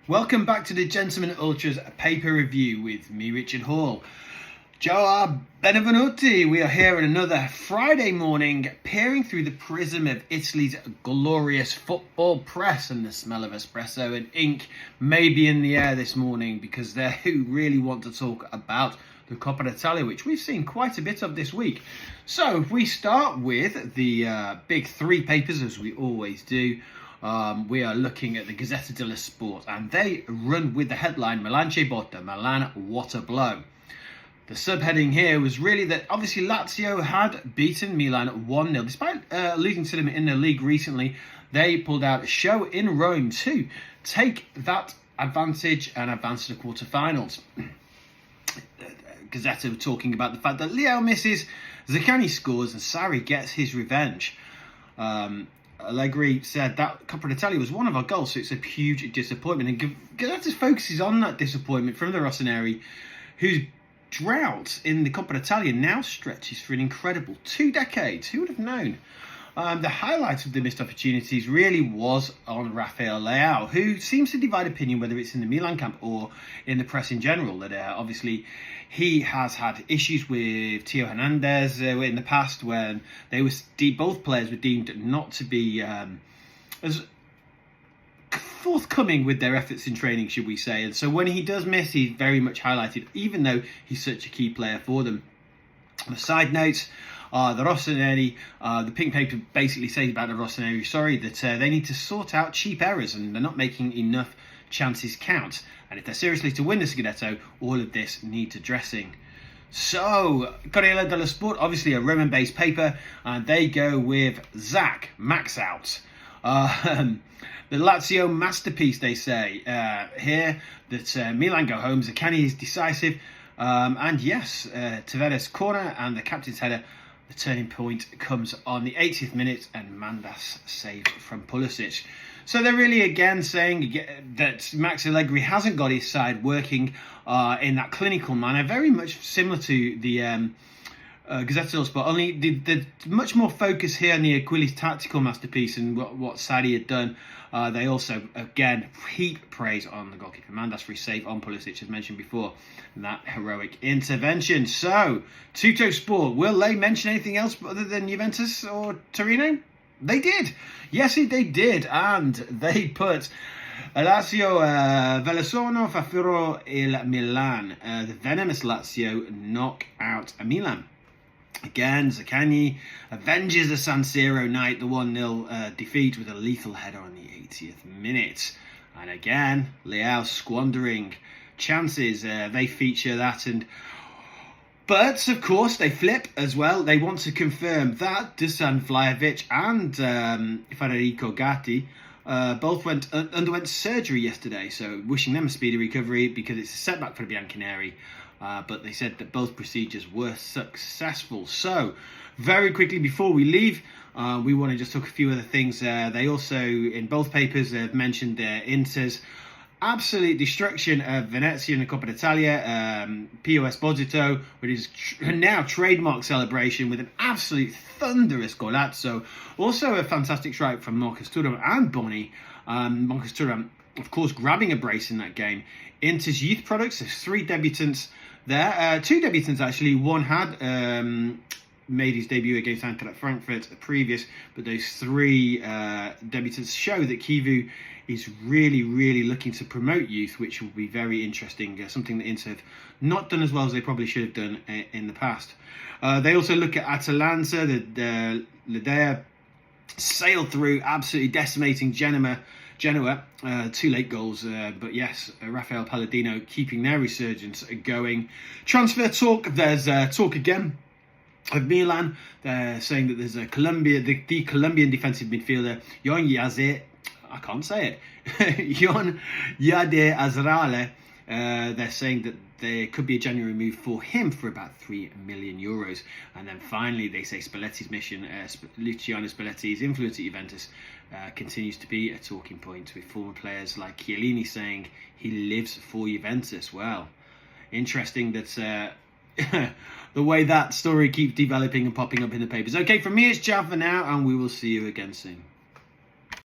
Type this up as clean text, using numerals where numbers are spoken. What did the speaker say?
Welcome back to the Gentleman Ultras paper review with me, Richard Hall. Ciao, benvenuti. We are here on another Friday morning, peering through the prism of Italy's glorious football press, and the smell of espresso and ink may be in the air this morning because they're who really want to talk about the Coppa d'Italia, which we've seen quite a bit of this week. So if we start with the big three papers, as we always do. We are looking at the Gazzetta dello Sport, and they run with the headline Milan che botta, Milan what a blow. The subheading here was really that obviously Lazio had beaten Milan 1-0. Despite losing to them in the league recently, they pulled out a show in Rome to take that advantage and advance to the quarterfinals. Gazzetta were talking about the fact that Leao misses, Zaccagni scores, and Sarri gets his revenge. Allegri said that Coppa d'Italia was one of our goals, so it's a huge disappointment. And Gazzetta focuses on that disappointment from the Rossoneri, whose drought in the Coppa d'Italia now stretches for an incredible 2 decades. Who would have known? The highlight of the missed opportunities really was on Rafael Leao, who seems to divide opinion whether it's in the Milan camp or in the press in general. That obviously he has had issues with Theo Hernandez in the past when both players were deemed not to be as forthcoming with their efforts in training, should we say. And so when he does miss, he's very much highlighted, even though he's such a key player for them. On the side notes, the Rossoneri, the pink paper basically says about the Rossoneri, that they need to sort out cheap errors and they're not making enough chances count. And if they're seriously to win the Scudetto, all of this needs addressing. So, Corriere dello Sport, obviously a Roman-based paper, and they go with Zach, max out. The Lazio masterpiece, they say here, that Milan go home, Zaccagni is decisive, and yes, Tavares' corner and the captain's header. The turning point comes on the 80th minute and Mandas save from Pulisic. So they're really again saying that Max Allegri hasn't got his side working in that clinical manner, very much similar to the Gazzetta dello Sport, only the much more focus here on the Achilles tactical masterpiece and what Sarri had done. They also, again, heap praise on the goalkeeper Mandas for his save on Pulisic, as mentioned before, and that heroic intervention. So, Tutto Sport, will they mention anything else other than Juventus or Torino? They did. Yes, they did. And they put Lazio Velasano Fafuro il Milan. The venomous Lazio knock out Milan. Again, Zaccagni avenges the San Siro night, the 1-0 defeat with a lethal header on the 80th minute. And again, Leao squandering chances. They feature that. But, of course, they flip as well. They want to confirm that Dusan Vlahovic and Federico Gatti both underwent surgery yesterday. So, wishing them a speedy recovery because it's a setback for the Bianconeri. But they said that both procedures were successful. So, very quickly before we leave, we want to just talk a few other things. They also, in both papers, have mentioned their Inter's absolute destruction of Venezia in the Coppa d'Italia, POS Esposito, with his now trademark celebration with an absolute thunderous golazzo. Also a fantastic strike from Marcus Thuram and Boni. Marcus Thuram, of course, grabbing a brace in that game. Inter's youth products, there's 3 debutants there. 2 debutants, actually. One had made his debut against Eintracht Frankfurt previous, but those 3 debutants show that Kivu is really, really looking to promote youth, which will be very interesting. Something that Inter have not done as well as they probably should have done in the past. They also look at Atalanta. The Ledea sailed through, absolutely decimating Genoa. 2 late goals, but yes, Rafael Palladino keeping their resurgence going. Transfer talk, there's talk again of Milan. They're saying that there's the Colombian defensive midfielder, Yon Yaze, I can't say it, Yon Yade Azrale. They're saying that there could be a January move for him for about €3 million. And then finally, they say Spalletti's mission, Luciano Spalletti's influence at Juventus continues to be a talking point, with former players like Chiellini saying he lives for Juventus. Well, interesting that the way that story keeps developing and popping up in the papers. Okay, from me it's ciao for now, and we will see you again soon.